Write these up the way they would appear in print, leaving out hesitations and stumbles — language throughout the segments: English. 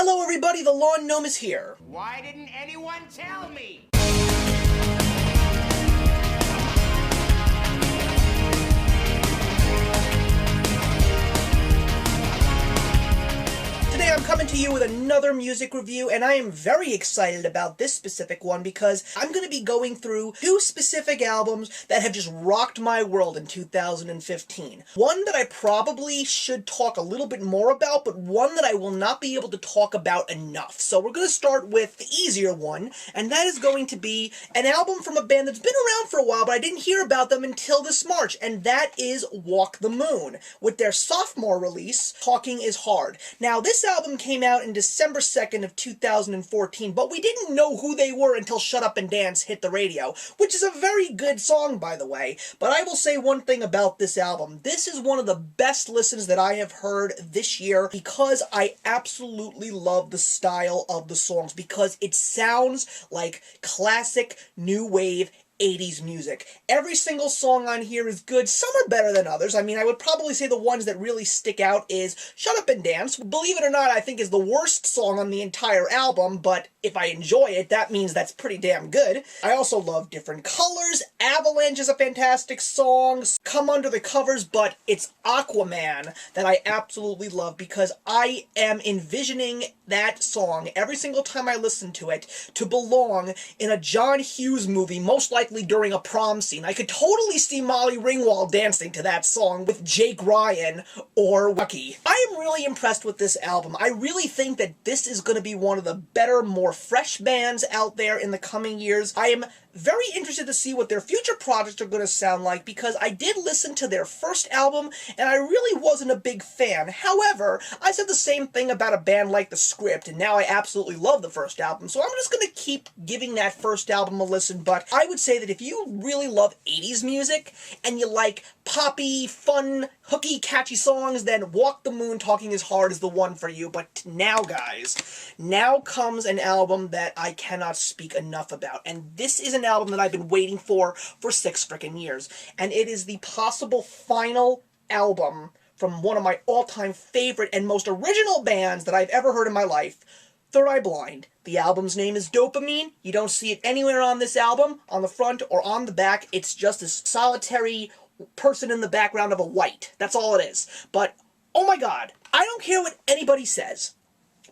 Hello everybody, the Lawn Gnome is here. Why didn't anyone tell me? Today I'm coming to you with another music review, and I am very excited about this specific one because I'm going to be going through two specific albums that have just rocked my world in 2015. One that I probably should talk a little bit more about, but one that I will not be able to talk about enough. So we're going to start with the easier one, and that is going to be an album from a band that's been around for a while, but I didn't hear about them until this March, and that is Walk the Moon, with their sophomore release, Talking is Hard. Now, this album came out in December 2nd of 2014, but we didn't know who they were until Shut Up and Dance hit the radio, which is a very good song, by the way. But I will say one thing about this album. This is one of the best listens that I have heard this year because I absolutely love the style of the songs, because it sounds like classic new wave 80s music. Every single song on here is good. Some are better than others. I mean, I would probably say the ones that really stick out is Shut Up and Dance. Believe it or not, I think is the worst song on the entire album, but if I enjoy it, that means that's pretty damn good. I also love Different Colors. Avalanche is a fantastic song. Come Under the Covers, but it's Aquaman that I absolutely love because I am envisioning that song every single time I listen to it to belong in a John Hughes movie, most likely during a prom scene. I could totally see Molly Ringwald dancing to that song with Jake Ryan or Lucky. I am really impressed with this album. I really think that this is going to be one of the better, more fresh bands out there in the coming years. I am very interested to see what their future projects are going to sound like, because I did listen to their first album and I really wasn't a big fan. However, I said the same thing about a band like The Script, and now I absolutely love the first album, so I'm just going to keep giving that first album a listen. But I would say that if you really love 80s music and you like poppy, fun, hooky, catchy songs, then Walk the Moon, Talking is Hard is the one for you. But now, guys, now comes an album that I cannot speak enough about, and this is an album that I've been waiting for 6 frickin' years, and it is the possible final album from one of my all-time favorite and most original bands that I've ever heard in my life, Third Eye Blind. The album's name is Dopamine. You don't see it anywhere on this album, on the front or on the back. It's just this solitary person in the background of a white. That's all it is. But, oh my god, I don't care what anybody says,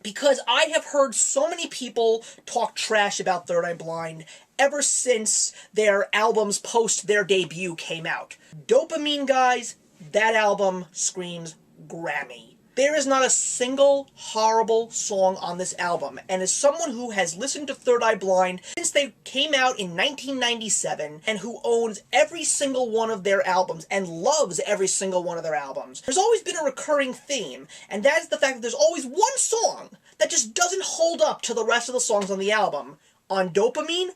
because I have heard so many people talk trash about Third Eye Blind ever since their albums post their debut came out. Dopamine, guys, that album screams Grammy. There is not a single horrible song on this album, and as someone who has listened to Third Eye Blind since they came out in 1997, and who owns every single one of their albums and loves every single one of their albums, there's always been a recurring theme, and that is the fact that there's always one song that just doesn't hold up to the rest of the songs on the album. On Dopamine,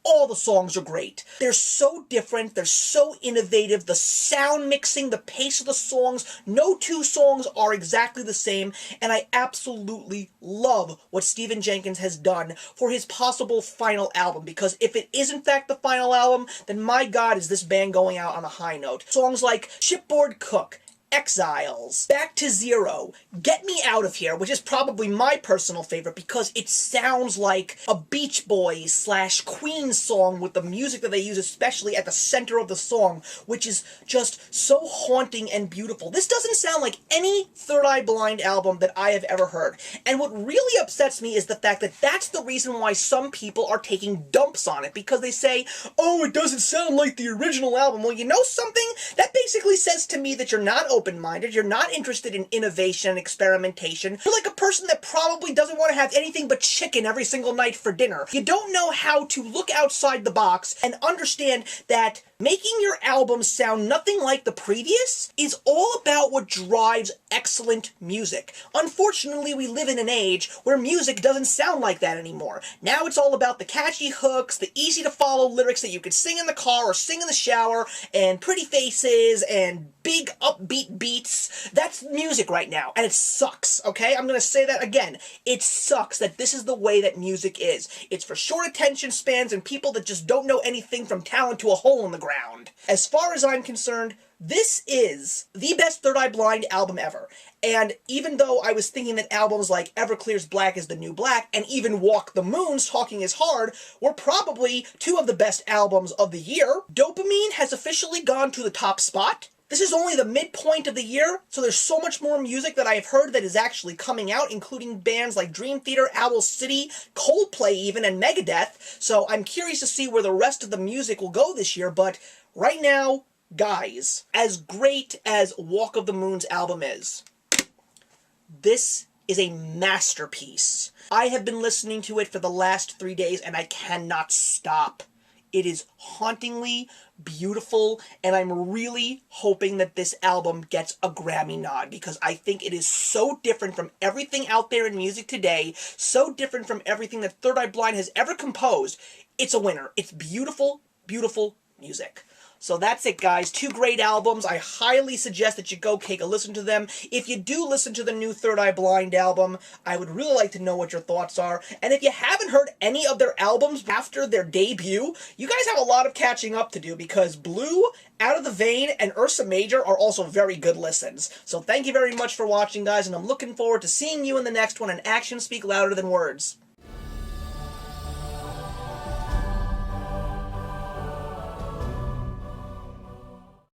all the songs are great. They're so different, they're so innovative, the sound mixing, the pace of the songs, no two songs are exactly the same, and I absolutely love what Stephen Jenkins has done for his possible final album, because if it is in fact the final album, then my god, is this band going out on a high note. Songs like Shipboard Cook, Exiles, Back to Zero, Get Me Out of Here, which is probably my personal favorite because it sounds like a Beach Boys / Queen song with the music that they use especially at the center of the song, which is just so haunting and beautiful. This doesn't sound like any Third Eye Blind album that I have ever heard. And what really upsets me is the fact that that's the reason why some people are taking dumps on it, because they say, oh, it doesn't sound like the original album. Well, you know something? That basically says to me that you're not open-minded, you're not interested in innovation and experimentation. You're like a person that probably doesn't want to have anything but chicken every single night for dinner. You don't know how to look outside the box and understand that making your album sound nothing like the previous is all about what drives excellent music. Unfortunately, we live in an age where music doesn't sound like that anymore. Now it's all about the catchy hooks, the easy-to-follow lyrics that you can sing in the car or sing in the shower, and pretty faces, and big upbeat beats. That's music right now, and it sucks, okay? I'm gonna say that again. It sucks that this is the way that music is. It's for short attention spans and people that just don't know anything from talent to a hole in the ground. ground. As far as I'm concerned, this is the best Third Eye Blind album ever. And even though I was thinking that albums like Everclear's Black is the New Black and even Walk the Moon's Talking is Hard were probably two of the best albums of the year, Dopamine has officially gone to the top spot. This is only the midpoint of the year, so there's so much more music that I've heard that is actually coming out, including bands like Dream Theater, Owl City, Coldplay even, and Megadeth. So I'm curious to see where the rest of the music will go this year, but right now, guys, as great as Walk of the Moon's album is, this is a masterpiece. I have been listening to it for the last 3 days and I cannot stop. It is hauntingly beautiful, and I'm really hoping that this album gets a Grammy nod because I think it is so different from everything out there in music today, so different from everything that Third Eye Blind has ever composed. It's a winner. It's beautiful, beautiful music. So that's it, guys. Two great albums. I highly suggest that you go take a listen to them. If you do listen to the new Third Eye Blind album, I would really like to know what your thoughts are. And if you haven't heard any of their albums after their debut, you guys have a lot of catching up to do because Blue, Out of the Vein, and Ursa Major are also very good listens. So thank you very much for watching, guys, and I'm looking forward to seeing you in the next one, and actions speak louder than words.